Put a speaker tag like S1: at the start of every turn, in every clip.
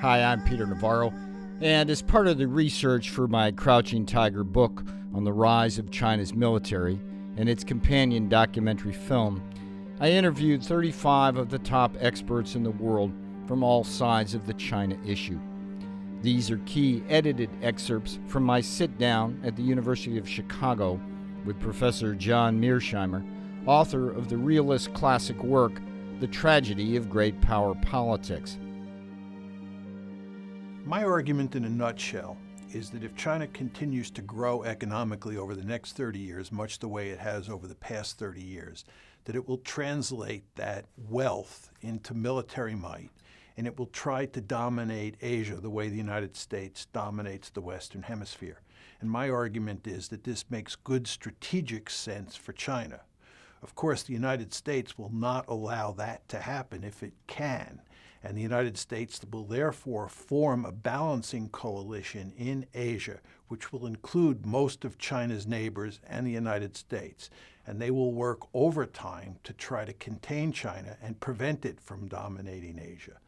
S1: Hi, I'm Peter Navarro, and as part of the research for my Crouching Tiger book on the rise of China's military and its companion documentary film, I interviewed 35 of the top experts in the world from all sides of the China issue. These are key edited excerpts from my sit-down at the University of Chicago with Professor John Mearsheimer, author of the realist classic work, The Tragedy of Great Power Politics.
S2: My argument in a nutshell is that if China continues to grow economically over the next 30 years, much the way it has over the past 30 years, that it will translate that wealth into military might, and it will try to dominate Asia the way the United States dominates the Western Hemisphere. And my argument is that this makes good strategic sense for China. Of course, the United States will not allow that to happen if it can. And the United States will therefore form a balancing coalition in Asia, which will include most of China's neighbors and the United States. And they will work overtime to try to contain China and prevent it from dominating Asia.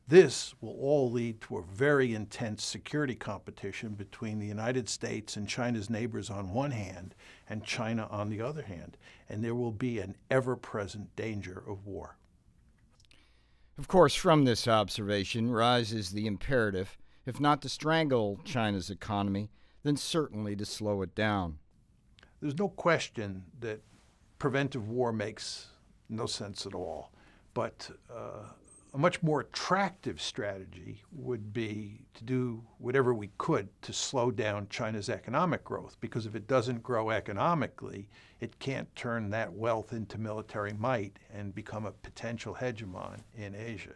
S2: This will all lead to a very intense security competition between the United States and China's neighbors on one hand, and China on the other hand. And there will be an ever-present danger of war.
S1: Of course, from this observation rises the imperative, if not to strangle China's economy, then certainly to slow it down.
S2: There's no question that preventive war makes no sense at all, but a much more attractive strategy would be to do whatever we could to slow down China's economic growth, because if it doesn't grow economically, it can't turn that wealth into military might and become a potential hegemon in Asia.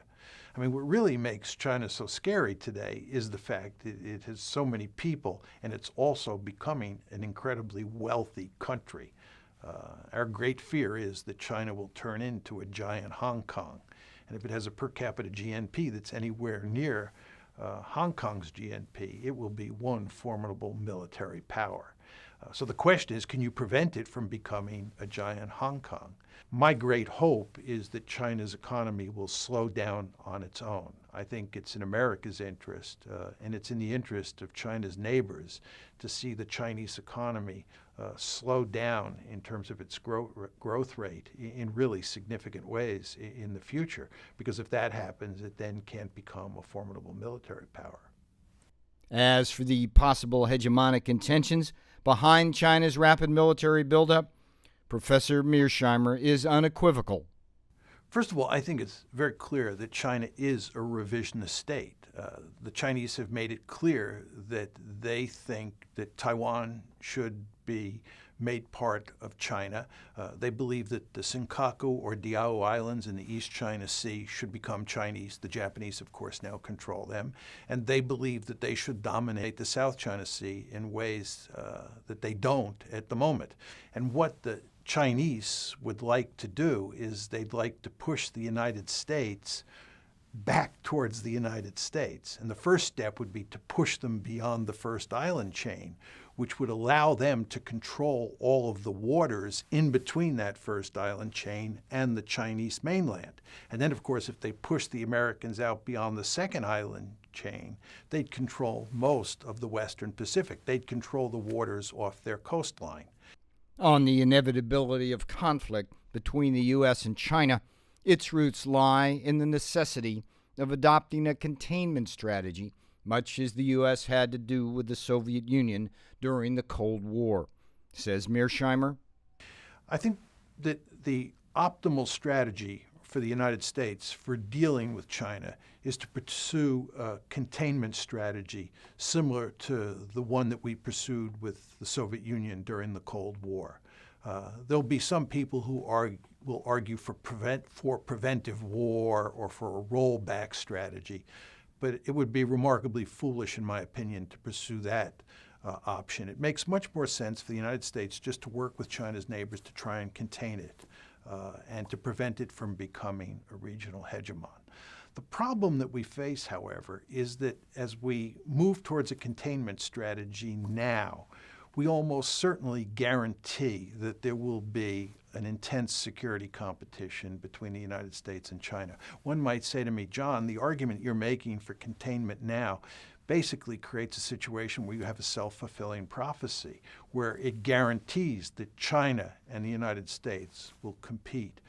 S2: I mean, what really makes China so scary today is the fact that it has so many people, and it's also becoming an incredibly wealthy country. Our great fear is that China will turn into a giant Hong Kong. And if it has a per capita GNP that's anywhere near Hong Kong's GNP, it will be one formidable military power. So the question is, can you prevent it from becoming a giant Hong Kong? My great hope is that China's economy will slow down on its own. I think it's in America's interest, and it's in the interest of China's neighbors, to see the Chinese economy slow down in terms of its growth rate in really significant ways in the future. Because if that happens, it then can't become a formidable military power.
S1: As for the possible hegemonic intentions behind China's rapid military buildup, Professor Mearsheimer is unequivocal.
S2: First of all, I think it's very clear that China is a revisionist state. The Chinese have made it clear that they think that Taiwan should be made part of China. They believe that the Senkaku or Diaoyu Islands in the East China Sea should become Chinese. The Japanese, of course, now control them. And they believe that they should dominate the South China Sea in ways that they don't at the moment. And what the Chinese would like to do is they'd like to push the United States back towards the United States. And the first step would be to push them beyond the first island chain, which would allow them to control all of the waters in between that first island chain and the Chinese mainland. And then, of course, if they push the Americans out beyond the second island chain, they'd control most of the Western Pacific. They'd control the waters off their coastline.
S1: On the inevitability of conflict between the U.S. and China, its roots lie in the necessity of adopting a containment strategy, much as the U.S. had to do with the Soviet Union during the Cold War, says Mearsheimer.
S2: I think that the optimal strategy for the United States for dealing with China is to pursue a containment strategy similar to the one that we pursued with the Soviet Union during the Cold War. There'll be some people who will argue for preventive war or for a rollback strategy, but it would be remarkably foolish, in my opinion, to pursue that option. It makes much more sense for the United States just to work with China's neighbors to try and contain it and to prevent it from becoming a regional hegemon. The problem that we face, however, is that as we move towards a containment strategy now, we almost certainly guarantee that there will be an intense security competition between the United States and China. One might say to me, John, the argument you're making for containment now basically creates a situation where you have a self-fulfilling prophecy, where it guarantees that China and the United States will compete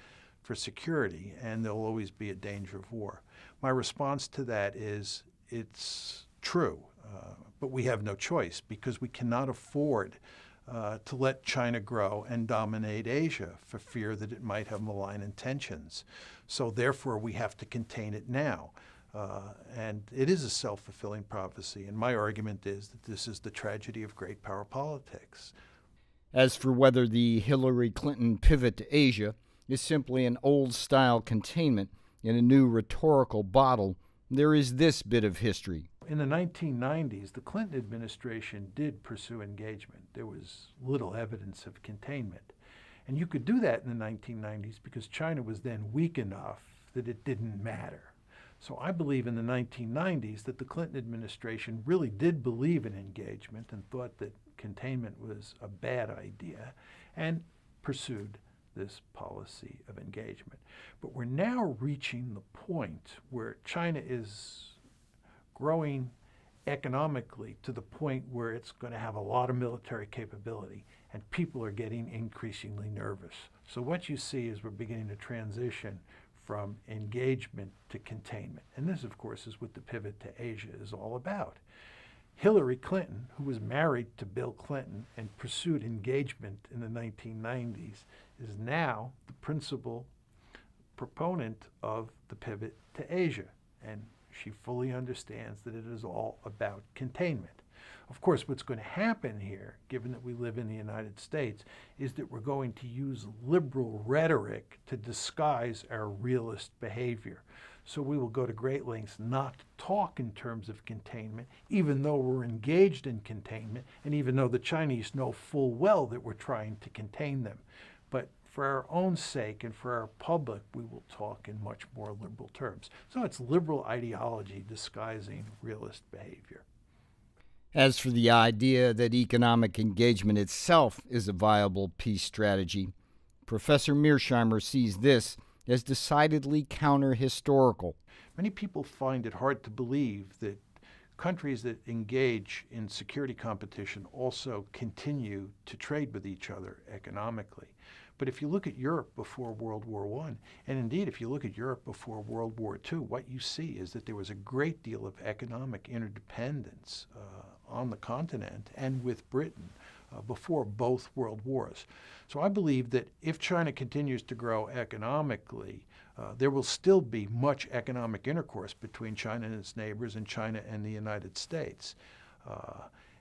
S2: for security and there'll always be a danger of war. My response to that is it's true, but we have no choice because we cannot afford to let China grow and dominate Asia for fear that it might have malign intentions. So therefore, we have to contain it now. And it is a self-fulfilling prophecy. And my argument is that this is the tragedy of great power politics.
S1: As for whether the Hillary Clinton pivot to Asia is simply an old-style containment in a new rhetorical bottle, there is this bit of history.
S2: In the 1990s, the Clinton administration did pursue engagement. There was little evidence of containment. And you could do that in the 1990s because China was then weak enough that it didn't matter. So I believe in the 1990s that the Clinton administration really did believe in engagement and thought that containment was a bad idea and pursued this policy of engagement. But we're now reaching the point where China is growing economically to the point where it's going to have a lot of military capability and people are getting increasingly nervous. So what you see is we're beginning to transition from engagement to containment. And this, of course, is what the pivot to Asia is all about. Hillary Clinton, who was married to Bill Clinton and pursued engagement in the 1990s, is now the principal proponent of the pivot to Asia. And she fully understands that it is all about containment. Of course, what's going to happen here, given that we live in the United States, is that we're going to use liberal rhetoric to disguise our realist behavior. So we will go to great lengths not to talk in terms of containment, even though we're engaged in containment, and even though the Chinese know full well that we're trying to contain them. But for our own sake and for our public, we will talk in much more liberal terms. So it's liberal ideology disguising realist behavior.
S1: As for the idea that economic engagement itself is a viable peace strategy, Professor Mearsheimer sees this as decidedly counter-historical.
S2: Many people find it hard to believe that countries that engage in security competition also continue to trade with each other economically. But if you look at Europe before World War I, and indeed if you look at Europe before World War II, what you see is that there was a great deal of economic interdependence on the continent and with Britain before both world wars. So I believe that if China continues to grow economically, there will still be much economic intercourse between China and its neighbors and China and the United States.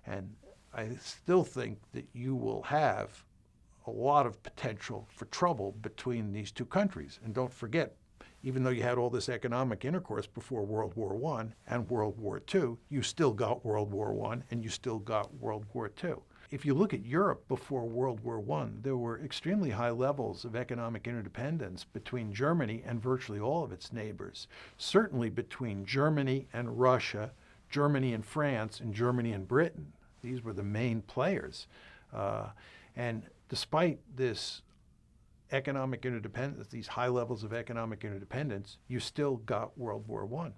S2: And I still think that you will have a lot of potential for trouble between these two countries. And don't forget, even though you had all this economic intercourse before World War I and World War II, you still got World War I and you still got World War II. If you look at Europe before World War I, there were extremely high levels of economic interdependence between Germany and virtually all of its neighbors. Certainly between Germany and Russia, Germany and France, and Germany and Britain. These were the main players. And despite this economic interdependence, these high levels of economic interdependence, you still got World War I.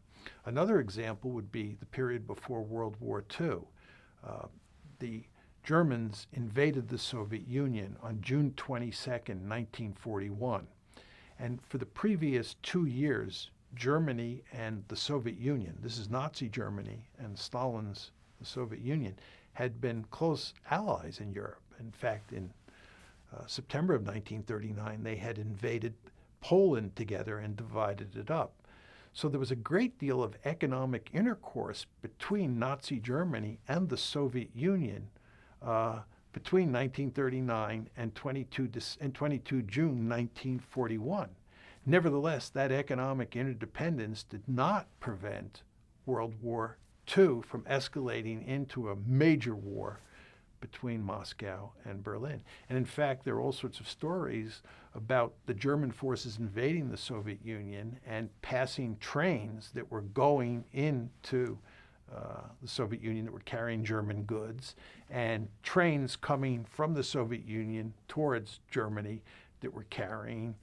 S2: Another example would be the period before World War II. The Germans invaded the Soviet Union on June 22nd, 1941. And for the previous 2 years, Germany and the Soviet Union, this is Nazi Germany and Stalin's the Soviet Union, had been close allies in Europe. In fact, in September of 1939, they had invaded Poland together and divided it up. So there was a great deal of economic intercourse between Nazi Germany and the Soviet Union between 1939 and 22 June 1941. Nevertheless, that economic interdependence did not prevent World War II from escalating into a major war between Moscow and Berlin. And in fact, there are all sorts of stories about the German forces invading the Soviet Union and passing trains that were going into the Soviet Union that were carrying German goods, and trains coming from the Soviet Union towards Germany that were carrying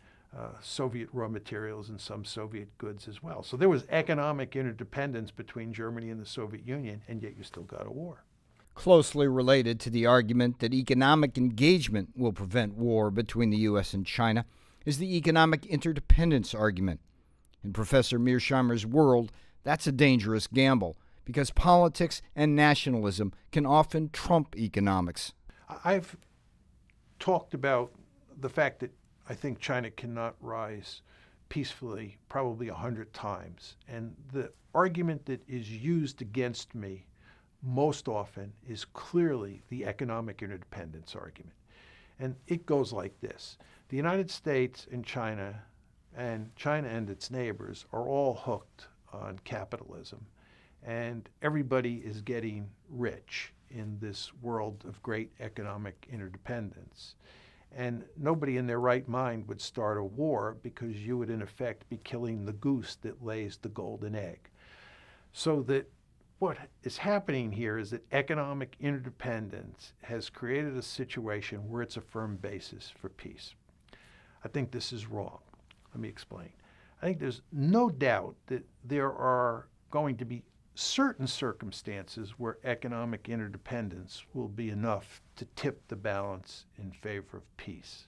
S2: Soviet raw materials and some Soviet goods as well. So there was economic interdependence between Germany and the Soviet Union, and yet you still got a war.
S1: Closely related to the argument that economic engagement will prevent war between the U.S. and China is the economic interdependence argument. In Professor Mearsheimer's world, that's a dangerous gamble because politics and nationalism can often trump economics.
S2: I've talked about the fact that I think China cannot rise peacefully probably 100 times. And the argument that is used against me most often is clearly the economic interdependence argument. And it goes like this. The United States and China and its neighbors are all hooked on capitalism. And everybody is getting rich in this world of great economic interdependence. And nobody in their right mind would start a war because you would in effect be killing the goose that lays the golden egg. So that what is happening here is that economic interdependence has created a situation where it's a firm basis for peace. I think this is wrong. Let me explain. I think there's no doubt that there are going to be certain circumstances where economic interdependence will be enough to tip the balance in favor of peace.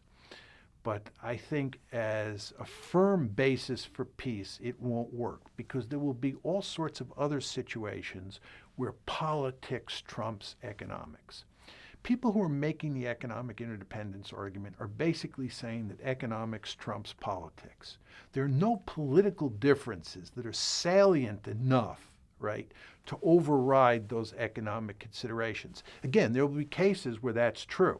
S2: But I think as a firm basis for peace, it won't work because there will be all sorts of other situations where politics trumps economics. People who are making the economic interdependence argument are basically saying that economics trumps politics. There are no political differences that are salient enough, right, to override those economic considerations. Again, there will be cases where that's true.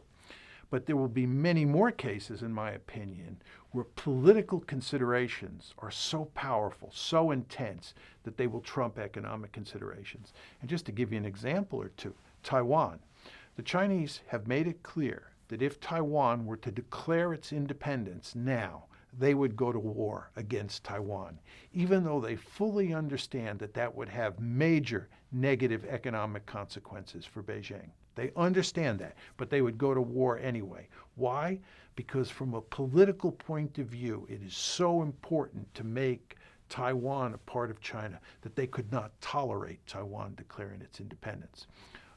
S2: But there will be many more cases, in my opinion, where political considerations are so powerful, so intense, that they will trump economic considerations. And just to give you an example or two, Taiwan. The Chinese have made it clear that if Taiwan were to declare its independence now, they would go to war against Taiwan, even though they fully understand that that would have major negative economic consequences for Beijing. They understand that, but they would go to war anyway. Why? Because from a political point of view, it is so important to make Taiwan a part of China that they could not tolerate Taiwan declaring its independence.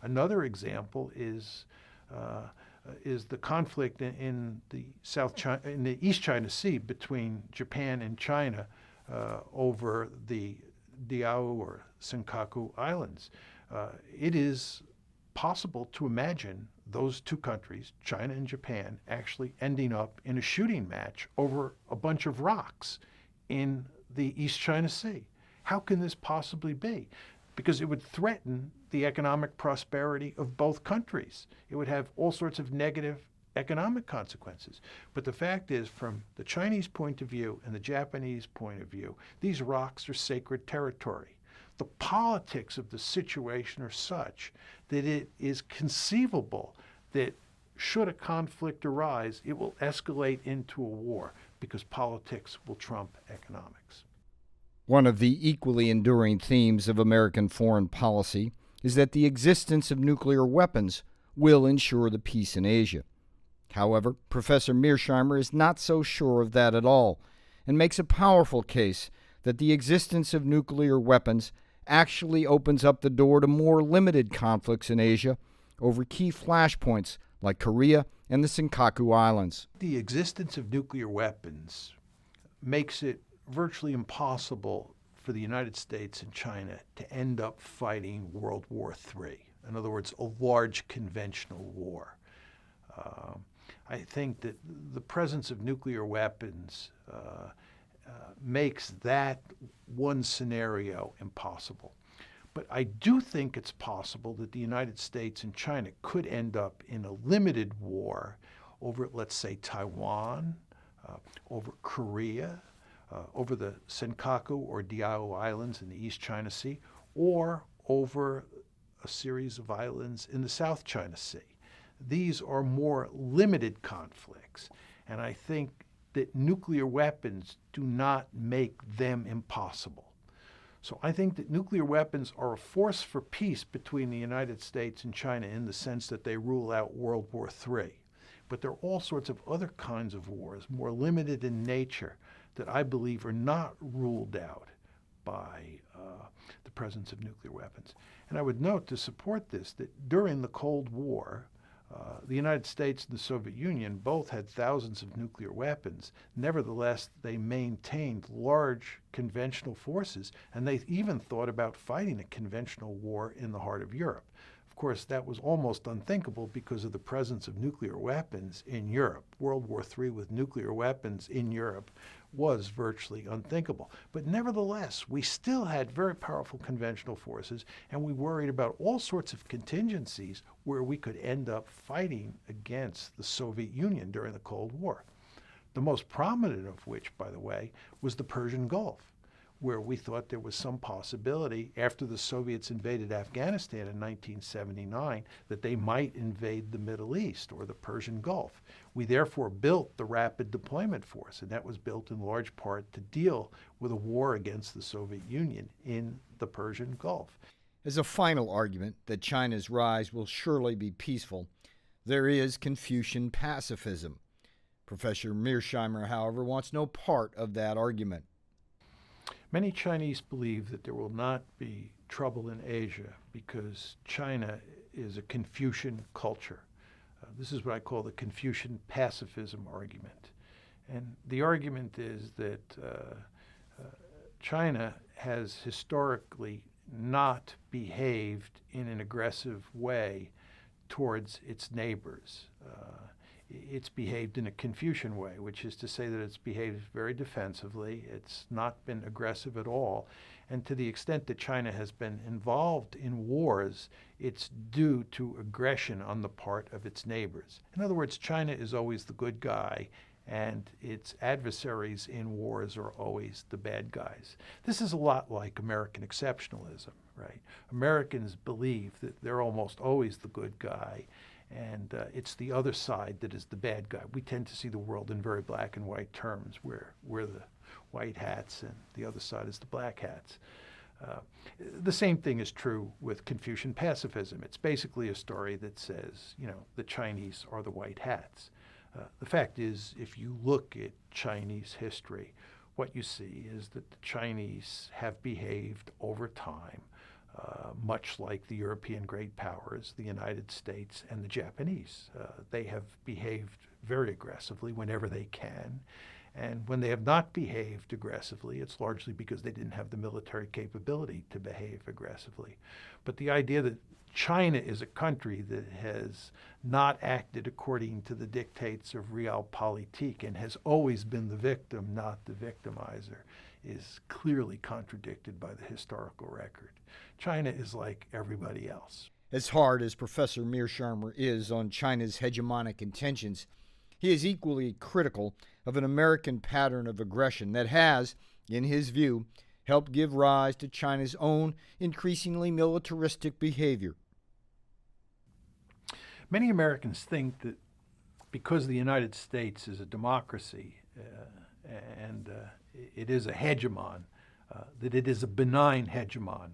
S2: Another example is the conflict in the East China Sea between Japan and China over the Diaoyu or Senkaku Islands. It is possible to imagine those two countries, China and Japan, actually ending up in a shooting match over a bunch of rocks in the East China Sea. How can this possibly be? Because it would threaten the economic prosperity of both countries. It would have all sorts of negative economic consequences. But the fact is, from the Chinese point of view and the Japanese point of view, these rocks are sacred territory. The politics of the situation are such that it is conceivable that should a conflict arise, it will escalate into a war because politics will trump economics.
S1: One of the equally enduring themes of American foreign policy is that the existence of nuclear weapons will ensure the peace in Asia. However, Professor Mearsheimer is not so sure of that at all and makes a powerful case that the existence of nuclear weapons actually opens up the door to more limited conflicts in Asia over key flashpoints like Korea and the Senkaku Islands.
S2: The existence of nuclear weapons makes it virtually impossible for the United States and China to end up fighting World War III. In other words, a large conventional war. I think that the presence of nuclear weapons makes that one scenario impossible. But I do think it's possible that the United States and China could end up in a limited war over, let's say, Taiwan, over Korea, over the Senkaku or Diaoyu Islands in the East China Sea, or over a series of islands in the South China Sea. These are more limited conflicts, and I think that nuclear weapons do not make them impossible. So I think that nuclear weapons are a force for peace between the United States and China in the sense that they rule out World War III. But there are all sorts of other kinds of wars, more limited in nature, that I believe are not ruled out by the presence of nuclear weapons. And I would note to support this that during the Cold War, the United States and the Soviet Union both had thousands of nuclear weapons. Nevertheless, they maintained large conventional forces, and they even thought about fighting a conventional war in the heart of Europe. Of course, that was almost unthinkable because of the presence of nuclear weapons in Europe. World War III with nuclear weapons in Europe was virtually unthinkable. But nevertheless, we still had very powerful conventional forces, and we worried about all sorts of contingencies where we could end up fighting against the Soviet Union during the Cold War. The most prominent of which, by the way, was the Persian Gulf, where we thought there was some possibility, after the Soviets invaded Afghanistan in 1979, that they might invade the Middle East or the Persian Gulf. We therefore built the Rapid Deployment Force, and that was built in large part to deal with a war against the Soviet Union in the Persian Gulf.
S1: As a final argument that China's rise will surely be peaceful, there is Confucian pacifism. Professor Mearsheimer, however, wants no part of that argument.
S2: Many Chinese believe that there will not be trouble in Asia because China is a Confucian culture. This is what I call the Confucian pacifism argument. And the argument is that China has historically not behaved in an aggressive way towards its neighbors. It's behaved in a Confucian way, which is to say that it's behaved very defensively. It's not been aggressive at all. And to the extent that China has been involved in wars, it's due to aggression on the part of its neighbors. In other words, China is always the good guy, and its adversaries in wars are always the bad guys. This is a lot like American exceptionalism, right? Americans believe that they're almost always the good guy, and it's the other side that is the bad guy. We tend to see the world in very black and white terms, where we're the white hats and the other side is the black hats. The same thing is true with Confucian pacifism. It's basically a story that says, the Chinese are the white hats. The fact is, if you look at Chinese history, what you see is that the Chinese have behaved over time much like the European great powers, the United States and the Japanese. They have behaved very aggressively whenever they can. And when they have not behaved aggressively, it's largely because they didn't have the military capability to behave aggressively. But the idea that China is a country that has not acted according to the dictates of realpolitik and has always been the victim, not the victimizer, is clearly contradicted by the historical record. China is like everybody else.
S1: As hard as Professor Mearsheimer is on China's hegemonic intentions, he is equally critical of an American pattern of aggression that has, in his view, helped give rise to China's own increasingly militaristic behavior.
S2: Many Americans think that because the United States is a democracy and it is a hegemon, that it is a benign hegemon.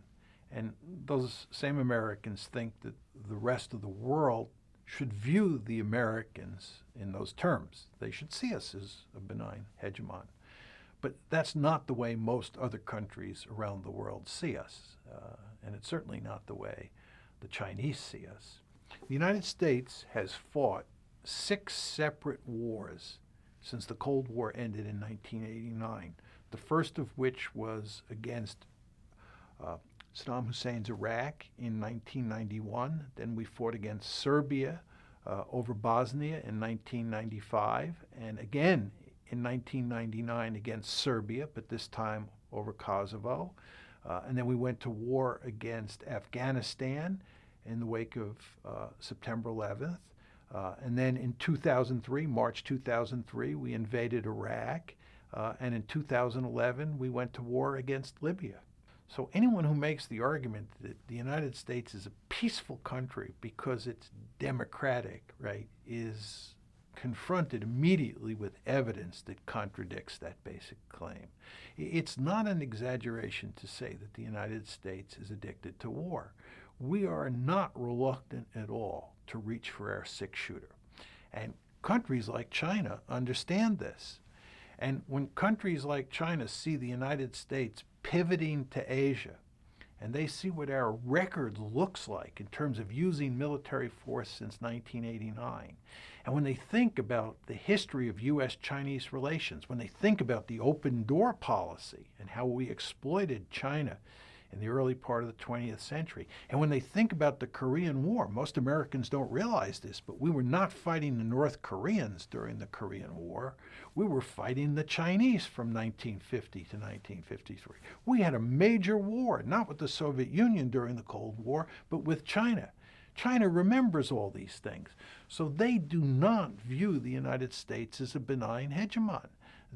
S2: And those same Americans think that the rest of the world should view the Americans in those terms. They should see us as a benign hegemon. But that's not the way most other countries around the world see us, and it's certainly not the way the Chinese see us. The United States has fought 6 separate wars since the Cold War ended in 1989, the first of which was against Saddam Hussein's Iraq in 1991. Then we fought against Serbia over Bosnia in 1995, and again in 1999 against Serbia, but this time over Kosovo. And then we went to war against Afghanistan in the wake of September 11th. And then in 2003, March 2003, we invaded Iraq. And in 2011, we went to war against Libya. So anyone who makes the argument that the United States is a peaceful country because it's democratic, right, is confronted immediately with evidence that contradicts that basic claim. It's not an exaggeration to say that the United States is addicted to war. We are not reluctant at all to reach for our 6-shooter. And countries like China understand this. And when countries like China see the United States pivoting to Asia, and they see what our record looks like in terms of using military force since 1989, and when they think about the history of U.S.-Chinese relations, when they think about the open door policy and how we exploited China in the early part of the 20th century. And when they think about the Korean War, most Americans don't realize this, but we were not fighting the North Koreans during the Korean War. We were fighting the Chinese from 1950 to 1953. We had a major war, not with the Soviet Union during the Cold War, but with China. China remembers all these things. So they do not view the United States as a benign hegemon.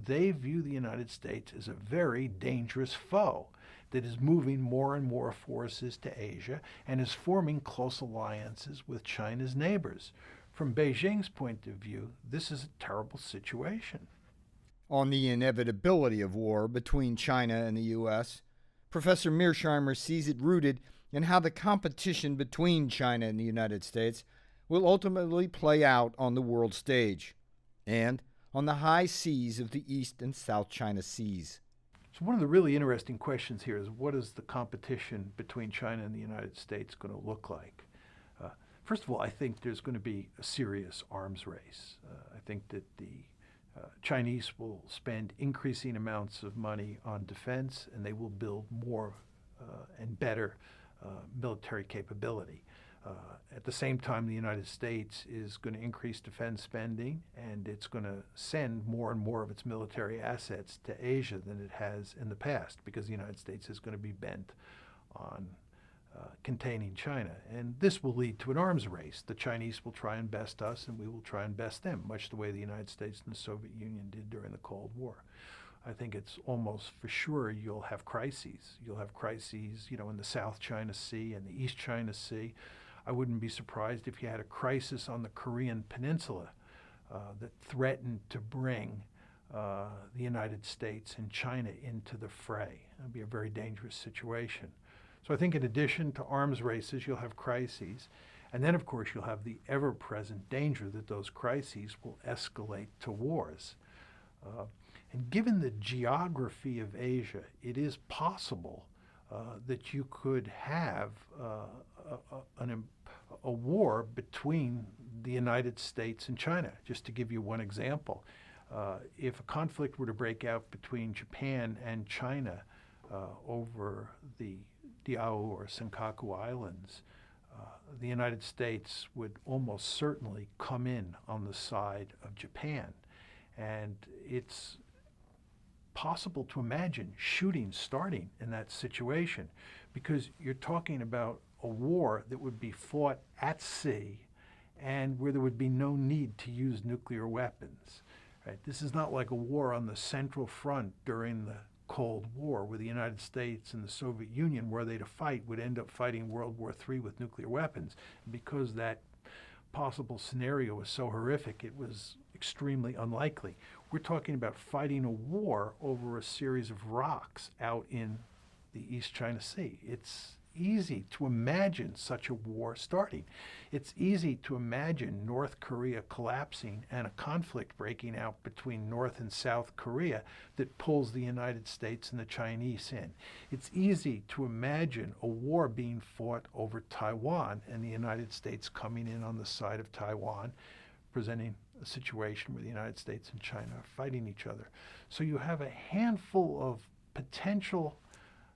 S2: They view the United States as a very dangerous foe that is moving more and more forces to Asia and is forming close alliances with China's neighbors. From Beijing's point of view, this is a terrible situation.
S1: On the inevitability of war between China and the U.S., Professor Mearsheimer sees it rooted in how the competition between China and the United States will ultimately play out on the world stage and on the high seas of the East and South China Seas.
S2: So one of the really interesting questions here is, what is the competition between China and the United States going to look like? First of all, I think there's going to be a serious arms race. I think that the Chinese will spend increasing amounts of money on defense, and they will build more and better military capability. At the same time, the United States is going to increase defense spending, and it's going to send more and more of its military assets to Asia than it has in the past, because the United States is going to be bent on containing China. And this will lead to an arms race. The Chinese will try and best us, and we will try and best them, much the way the United States and the Soviet Union did during the Cold War. I think it's almost for sure you'll have crises. You'll have crises, in the South China Sea and the East China Sea. I wouldn't be surprised if you had a crisis on the Korean Peninsula that threatened to bring the United States and China into the fray. It would be a very dangerous situation. So I think in addition to arms races, you'll have crises. And then, of course, you'll have the ever-present danger that those crises will escalate to wars. And given the geography of Asia, it is possible that you could have a war between the United States and China. Just to give you one example, if a conflict were to break out between Japan and China over the Diaoyu or Senkaku Islands, the United States would almost certainly come in on the side of Japan. And it's possible to imagine shooting starting in that situation, because you're talking about a war that would be fought at sea and where there would be no need to use nuclear weapons. Right? This is not like a war on the Central Front during the Cold War, where the United States and the Soviet Union, were they to fight, would end up fighting World War III with nuclear weapons. Because that possible scenario was so horrific, it was extremely unlikely. We're talking about fighting a war over a series of rocks out in the East China Sea. It's easy to imagine such a war starting. It's easy to imagine North Korea collapsing and a conflict breaking out between North and South Korea that pulls the United States and the Chinese in. It's easy to imagine a war being fought over Taiwan and the United States coming in on the side of Taiwan, presenting a situation where the United States and China are fighting each other. So you have a handful of potential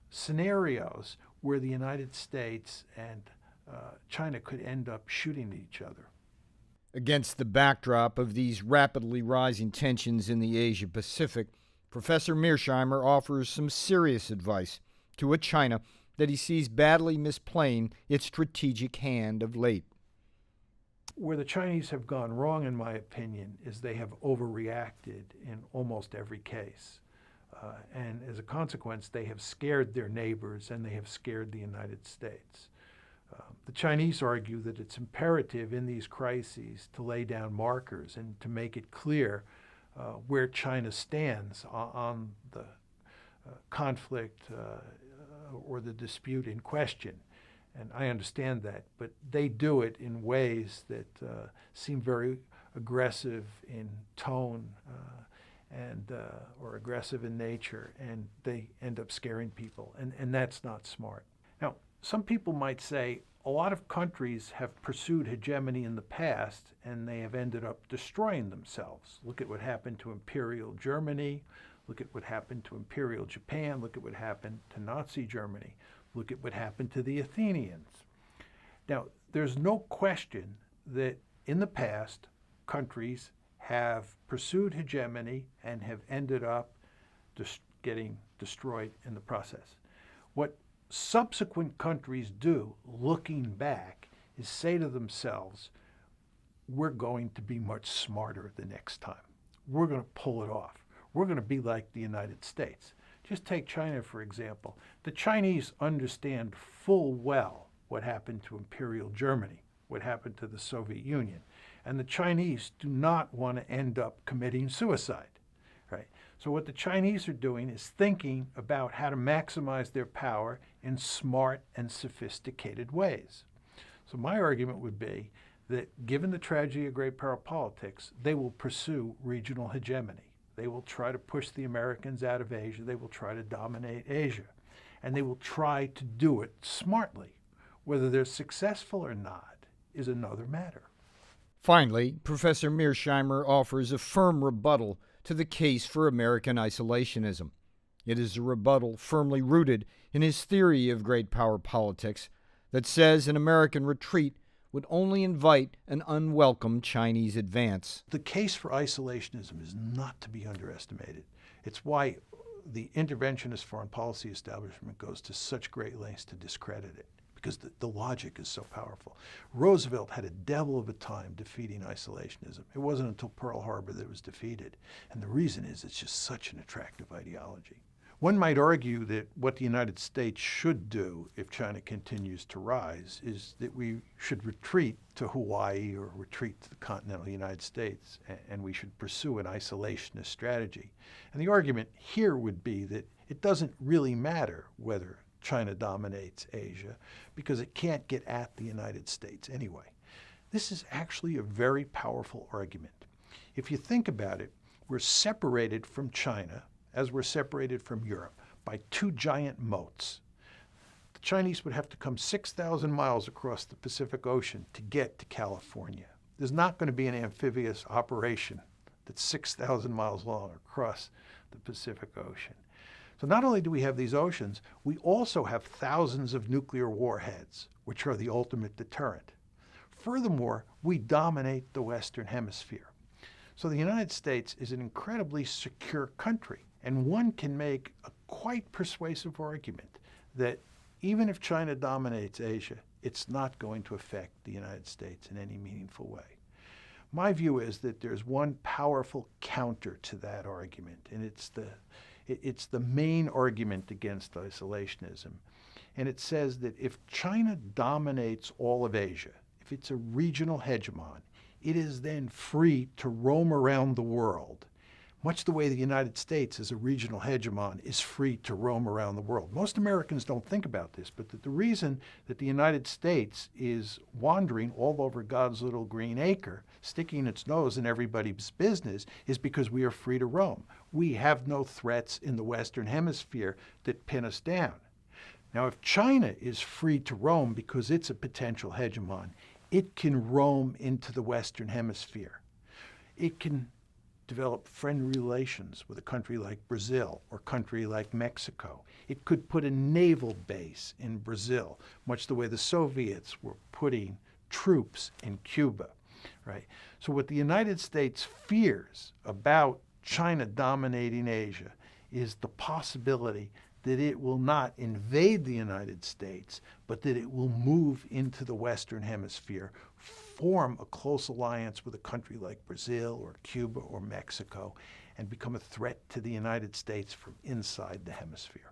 S2: scenarios where the United States and China could end up shooting at each other.
S1: Against the backdrop of these rapidly rising tensions in the Asia-Pacific, Professor Mearsheimer offers some serious advice to a China that he sees badly misplaying its strategic hand of late.
S2: Where the Chinese have gone wrong, in my opinion, is they have overreacted in almost every case. And as a consequence, they have scared their neighbors and they have scared the United States. The Chinese argue that it's imperative in these crises to lay down markers and to make it clear where China stands on the conflict or the dispute in question. And I understand that, but they do it in ways that seem very aggressive in tone or aggressive in nature, and they end up scaring people, and that's not smart. Now, some people might say a lot of countries have pursued hegemony in the past, and they have ended up destroying themselves. Look at what happened to Imperial Germany. Look at what happened to Imperial Japan. Look at what happened to Nazi Germany. Look at what happened to the Athenians. Now, there's no question that in the past, countries have pursued hegemony and have ended up getting destroyed in the process. What subsequent countries do, looking back, is say to themselves, we're going to be much smarter the next time. We're going to pull it off. We're going to be like the United States. Just take China, for example. The Chinese understand full well what happened to Imperial Germany, what happened to the Soviet Union. And the Chinese do not want to end up committing suicide, right? So what the Chinese are doing is thinking about how to maximize their power in smart and sophisticated ways. So my argument would be that given the tragedy of great power politics, they will pursue regional hegemony. They will try to push the Americans out of Asia. They will try to dominate Asia. And they will try to do it smartly. Whether they're successful or not is another matter.
S1: Finally, Professor Mearsheimer offers a firm rebuttal to the case for American isolationism. It is a rebuttal firmly rooted in his theory of great power politics that says an American retreat would only invite an unwelcome Chinese advance.
S2: The case for isolationism is not to be underestimated. It's why the interventionist foreign policy establishment goes to such great lengths to discredit it, because the logic is so powerful. Roosevelt had a devil of a time defeating isolationism. It wasn't until Pearl Harbor that it was defeated. And the reason is it's just such an attractive ideology. One might argue that what the United States should do if China continues to rise is that we should retreat to Hawaii or retreat to the continental United States, and we should pursue an isolationist strategy. And the argument here would be that it doesn't really matter whether China dominates Asia because it can't get at the United States anyway. This is actually a very powerful argument. If you think about it, we're separated from China as we're separated from Europe by two giant moats. The Chinese would have to come 6,000 miles across the Pacific Ocean to get to California. There's not going to be an amphibious operation that's 6,000 miles long across the Pacific Ocean. So not only do we have these oceans, we also have thousands of nuclear warheads, which are the ultimate deterrent. Furthermore, we dominate the Western Hemisphere. So the United States is an incredibly secure country, and one can make a quite persuasive argument that even if China dominates Asia, it's not going to affect the United States in any meaningful way. My view is that there's one powerful counter to that argument, and it's the main argument against isolationism. And it says that if China dominates all of Asia, if it's a regional hegemon, it is then free to roam around the world, much the way the United States as a regional hegemon is free to roam around the world. Most Americans don't think about this, but the reason that the United States is wandering all over God's little green acre, sticking its nose in everybody's business, is because we are free to roam. We have no threats in the Western Hemisphere that pin us down. Now, if China is free to roam because it's a potential hegemon, it can roam into the Western Hemisphere. It can develop friendly relations with a country like Brazil or a country like Mexico. It could put a naval base in Brazil, much the way the Soviets were putting troops in Cuba, right? So what the United States fears about China dominating Asia is the possibility that it will not invade the United States, but that it will move into the Western Hemisphere, form a close alliance with a country like Brazil or Cuba or Mexico, and become a threat to the United States from inside the hemisphere.